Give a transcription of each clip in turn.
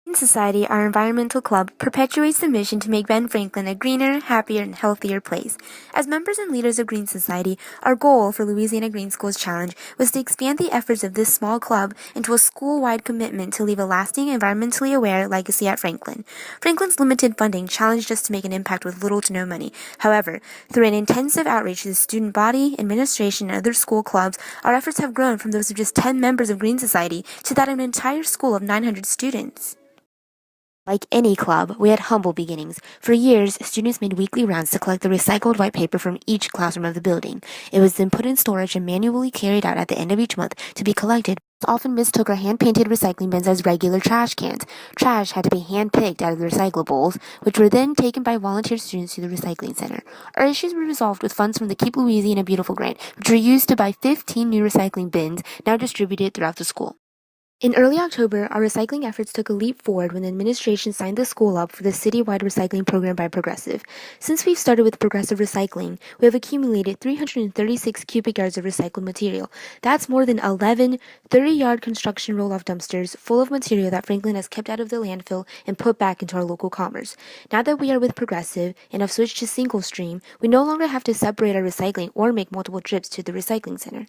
In Society, our environmental club, perpetuates the mission to make Ben Franklin a greener, happier, and healthier place. As members and leaders of Green Society, our goal for Louisiana Green Schools Challenge was to expand the efforts of this small club into a school-wide commitment to leave a lasting, environmentally aware legacy at Franklin. Franklin's limited funding challenged us to make an impact with little to no money. However, through an intensive outreach to the student body, administration, and other school clubs, our efforts have grown from those of just 10 members of Green Society to that of an entire school of 900 students. Like any club, we had humble beginnings. For years, students made weekly rounds to collect the recycled white paper from each classroom of the building. It was then put in storage and manually carried out at the end of each month to be collected. Often mistook our hand-painted recycling bins as regular trash cans. Trash had to be hand-picked out of the recyclables, which were then taken by volunteer students to the recycling center. Our issues were resolved with funds from the Keep Louisiana Beautiful grant, which were used to buy 15 new recycling bins, now distributed throughout the school. In early October, our recycling efforts took a leap forward when the administration signed the school up for the citywide recycling program by Progressive. Since we've started with Progressive Recycling, we have accumulated 336 cubic yards of recycled material. That's more than 11 30-yard construction roll-off dumpsters full of material that Franklin has kept out of the landfill and put back into our local commerce. Now that we are with Progressive and have switched to single stream, we no longer have to separate our recycling or make multiple trips to the recycling center.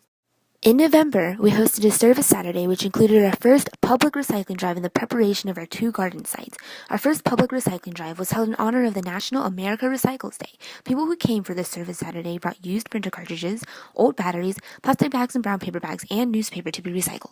In November, we hosted a service Saturday which included our first public recycling drive in the preparation of our 2 garden sites. Our first public recycling drive was held in honor of the National America Recycles Day. People who came for this service Saturday brought used printer cartridges, old batteries, plastic bags and brown paper bags, and newspaper to be recycled.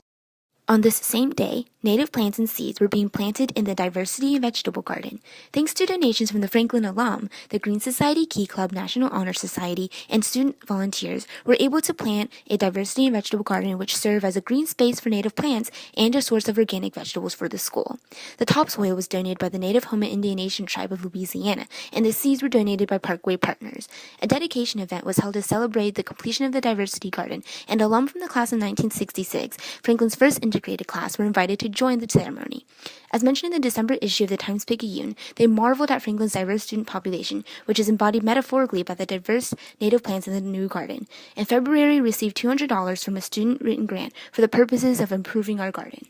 On this same day, native plants and seeds were being planted in the Diversity Vegetable Garden. Thanks to donations from the Franklin alum, the Green Society Key Club National Honor Society, and student volunteers were able to plant a diversity and vegetable garden which served as a green space for native plants and a source of organic vegetables for the school. The topsoil was donated by the Native Houma Indian Nation tribe of Louisiana, and the seeds were donated by Parkway Partners. A dedication event was held to celebrate the completion of the diversity garden, and alum from the class of 1966, Franklin's first integrated class, were invited to join the ceremony. As mentioned in the December issue of the Times-Picayune, they marveled at Franklin's diverse student population, which is embodied metaphorically by the diverse native plants in the new garden. In February, received $200 from a student-written grant for the purposes of improving our garden.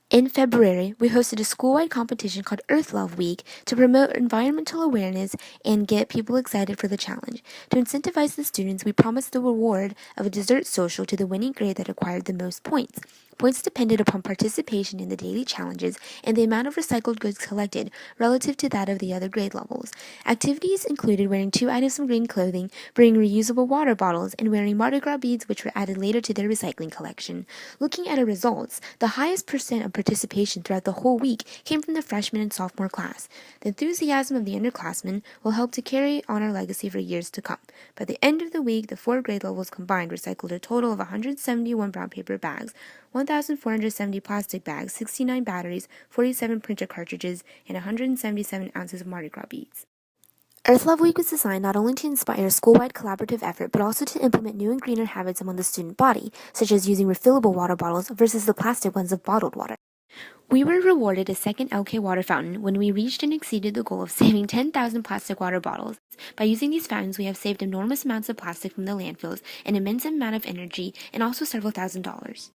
In February, we hosted a school-wide competition called Earth Love Week to promote environmental awareness and get people excited for the challenge. To incentivize the students, we promised the reward of a dessert social to the winning grade that acquired the most points. Points depended upon participation in the daily challenges and the amount of recycled goods collected relative to that of the other grade levels. Activities included wearing 2 items of green clothing, bringing reusable water bottles, and wearing Mardi Gras beads, which were added later to their recycling collection. Looking at our results, the highest percent of participation throughout the whole week came from the freshman and sophomore class. The enthusiasm of the underclassmen will help to carry on our legacy for years to come. By the end of the week, the 4 grade levels combined recycled a total of 171 brown paper bags, 1,470 plastic bags, 69 batteries, 47 printer cartridges, and 177 ounces of Mardi Gras beads. Earth Love Week was designed not only to inspire a school-wide collaborative effort, but also to implement new and greener habits among the student body, such as using refillable water bottles versus the plastic ones of bottled water. We were rewarded a second LK water fountain when we reached and exceeded the goal of saving 10,000 plastic water bottles. By using these fountains, we have saved enormous amounts of plastic from the landfills, an immense amount of energy, and also several $1,000s.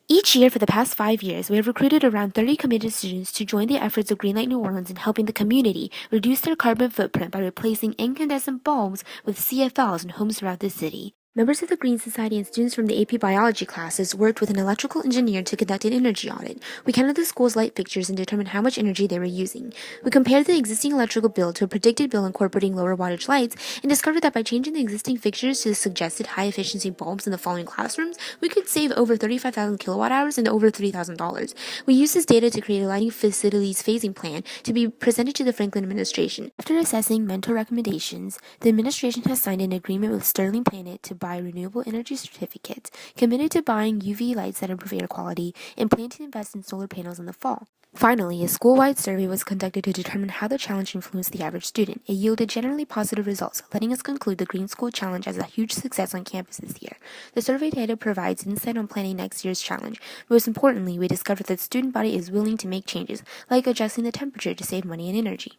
Each year for the past 5 years, we have recruited around 30 committed students to join the efforts of Greenlight New Orleans in helping the community reduce their carbon footprint by replacing incandescent bulbs with CFLs in homes throughout the city. Members of the Green Society and students from the AP Biology classes worked with an electrical engineer to conduct an energy audit. We counted the school's light fixtures and determined how much energy they were using. We compared the existing electrical bill to a predicted bill incorporating lower wattage lights and discovered that by changing the existing fixtures to the suggested high-efficiency bulbs in the following classrooms, we could save over 35,000 kilowatt hours and over $3,000. We used this data to create a lighting facilities phasing plan to be presented to the Franklin administration. After assessing mental recommendations, the administration has signed an agreement with Sterling Planet to buy renewable energy certificates, committed to buying UV lights that improve air quality, and plan to invest in solar panels in the fall. Finally, a school-wide survey was conducted to determine how the challenge influenced the average student. It yielded generally positive results, letting us conclude the Green School Challenge as a huge success on campus this year. The survey data provides insight on planning next year's challenge. Most importantly, we discovered that the student body is willing to make changes, like adjusting the temperature to save money and energy.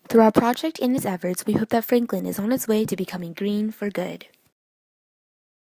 Through our project and its efforts, we hope that Franklin is on its way to becoming green for good.